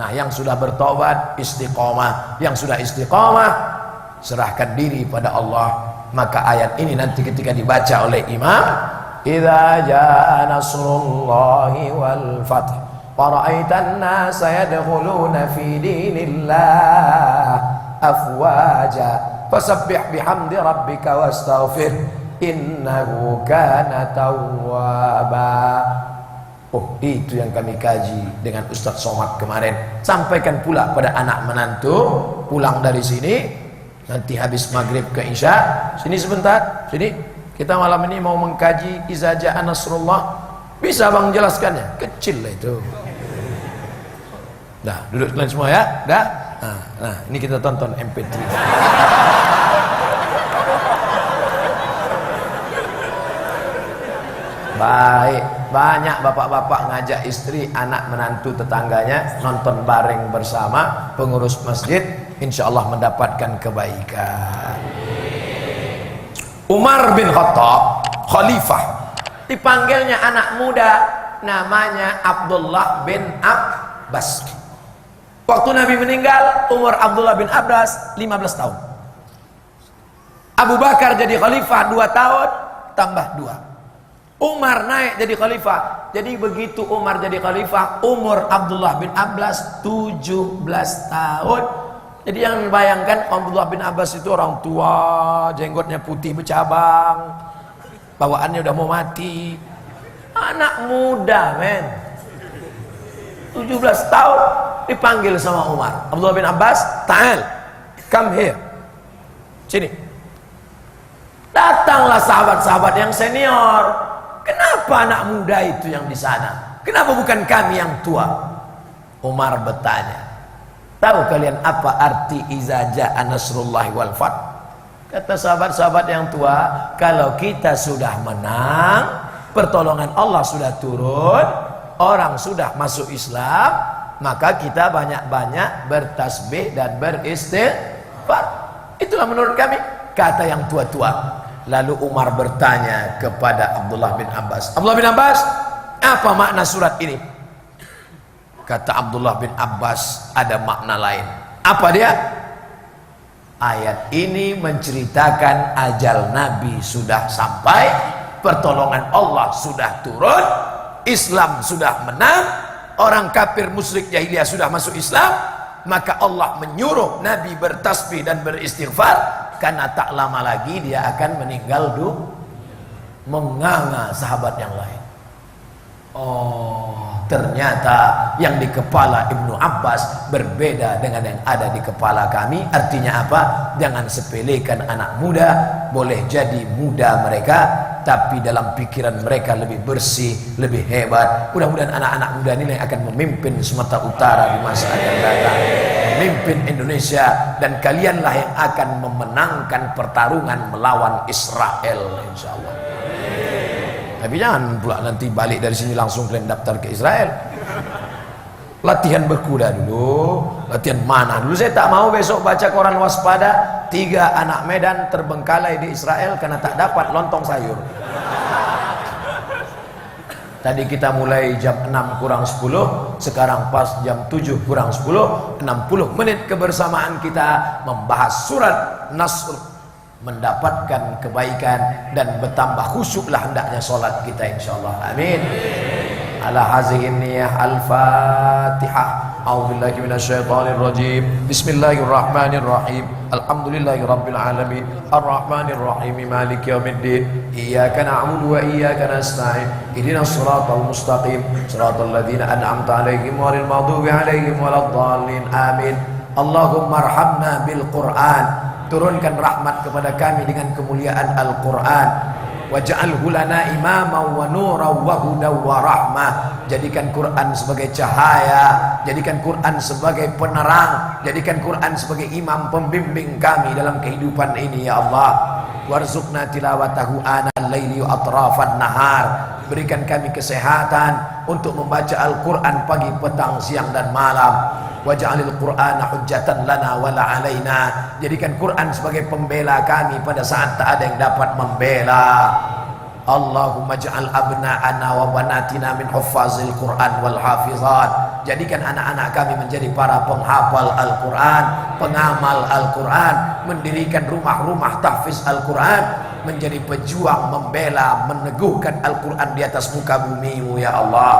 Speaker 1: Nah, yang sudah bertobat istiqomah, yang sudah istiqomah serahkan diri pada Allah. Maka ayat ini nanti ketika dibaca oleh imam, idza jaa nasrullahi wal fath fara'aitan nasa yadkhuluna fi dinillah afwaja fasabbih bihamdi rabbika wastaghfir innahu kana tawwaba. Oh, itu yang kami kaji dengan Ustaz Somad kemarin. Sampaikan pula pada anak menantu pulang dari sini, nanti habis maghrib ke isya, sini sebentar, sini. Kita malam ini mau mengkaji Iza Jaa Nasrullah. Bisa bang jelaskannya? Kecil lah itu. Dah, duduk kalian semua ya. Dah. Nah, ini kita tonton MP3. Baik, banyak bapak-bapak ngajak istri, anak menantu tetangganya nonton bareng bersama pengurus masjid, insya Allah mendapatkan kebaikan. Umar bin Khattab, khalifah, dipanggilnya anak muda, namanya Abdullah bin Abbas. Waktu Nabi meninggal, umur Abdullah bin Abbas 15 tahun. Abu Bakar jadi khalifah 2 tahun, tambah 2. Umar naik jadi khalifah. Jadi begitu Umar jadi khalifah, umur Abdullah bin Abbas 17 tahun. Jadi yang bayangkan Abdullah bin Abbas itu orang tua, jenggotnya putih bercabang, bawaannya udah mau mati. Anak muda, men. 17 tahun dipanggil sama Umar. Abdullah bin Abbas, ta'al, come here. Sini. Datanglah sahabat-sahabat yang senior. Kenapa anak muda itu yang di sana? Kenapa bukan kami yang tua? Umar bertanya. Tahu kalian apa arti iza ja'a nasrullahi wal fath? Kata sahabat-sahabat yang tua, kalau kita sudah menang, pertolongan Allah sudah turun, orang sudah masuk Islam, maka kita banyak-banyak bertasbih dan beristighfar. Itulah menurut kami kata yang tua-tua. Lalu Umar bertanya kepada Abdullah bin Abbas, Abdullah bin Abbas, apa makna surat ini? Kata Abdullah bin Abbas, ada makna lain. Apa dia? Ayat ini menceritakan ajal Nabi sudah sampai, pertolongan Allah sudah turun, Islam sudah menang, orang kafir musyrik jahiliyah sudah masuk Islam, maka Allah menyuruh Nabi bertasbih dan beristighfar, karena tak lama lagi dia akan meninggal dunia. Menganga sahabat yang lain. Oh, ternyata yang di kepala Ibnu Abbas berbeda dengan yang ada di kepala kami. Artinya apa? Jangan sepelekan anak muda. Boleh jadi muda mereka, tapi dalam pikiran mereka lebih bersih, lebih hebat. Mudah-mudahan anak-anak muda ini yang akan memimpin Sumatera Utara di masa akan datang, memimpin Indonesia, dan kalianlah yang akan memenangkan pertarungan melawan Israel, insyaallah. Tapi jangan pula nanti balik dari sini langsung kalian daftar ke Israel. Latihan berkuda dulu, latihan mana dulu. Saya tak mau besok baca koran waspada 3 anak Medan terbengkalai di Israel karena tak dapat lontong sayur. Tadi kita mulai jam 6 kurang 10, sekarang pas jam 7 kurang 10, 60 menit kebersamaan kita membahas surat Nasr, mendapatkan kebaikan dan bertambah khusyuklah hendaknya solat kita insyaallah. Amin. Ala hazihin niyah al-Fatihah. A'udzubillahi minasyaitonir rajim. Bismillahirrahmanirrahim. Alhamdulillahi rabbil alamin. Arrahmanir rahim. Maliki yaumiddin. Iyyaka na'budu wa iyyaka nasta'in. Ihdinas siratal mustaqim. Siratal ladzina an'amta 'alaihim ghairil maghdubi 'alaihim waladdallin. Amin. Allahumma arhamna bil Qur'an. Turunkan rahmat kepada kami dengan kemuliaan Al-Quran. Waj'alhu lana imama wa nura wa huda wa rahmah. Jadikan Quran sebagai cahaya, jadikan Quran sebagai penerang, jadikan Quran sebagai imam pembimbing kami dalam kehidupan ini ya Allah. Warzuqna tilawatahu anal laili wa atrafan nahar. Berikan kami kesehatan untuk membaca Al-Quran pagi, petang, siang dan malam. Waj'alil Qur'ana hujjatan lana wala alaina. Jadikan Quran sebagai pembela kami pada saat tak ada yang dapat membela. Allahumma ja'al abna'ana wa banatina min huffazil Qur'an wal hafizat. Jadikan anak-anak kami menjadi para penghafal Al-Quran, pengamal Al-Quran, mendirikan rumah-rumah tahfiz Al-Quran, menjadi pejuang membela, meneguhkan Al-Quran di atas muka bumi-Mu ya Allah.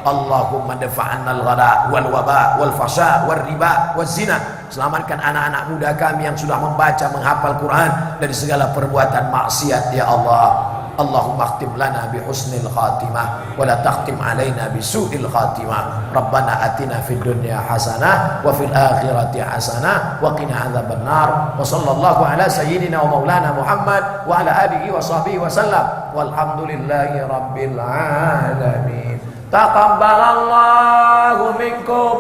Speaker 1: Allahumma dafa'anna al-ghala wal waba wal fasha wal riba wal zina. Selamatkan anak-anak muda kami yang sudah membaca, menghafal Quran dari segala perbuatan maksiat ya Allah. Allahumma akhtim lana bi husnil khatimah wa la takhtim alaina bi su'il khatimah. Rabbana atina fid dunya hasanah wa fil akhirati hasanah wa qina adzaban nar. Wa sallallahu ala sayyidina wa maulana Muhammad wa ala alihi wa sahbihi wa sallam. Walhamdulillahi rabbil alamin. Taqabbalallahu minkum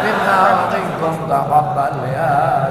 Speaker 1: minna wa minkum taqabbal ya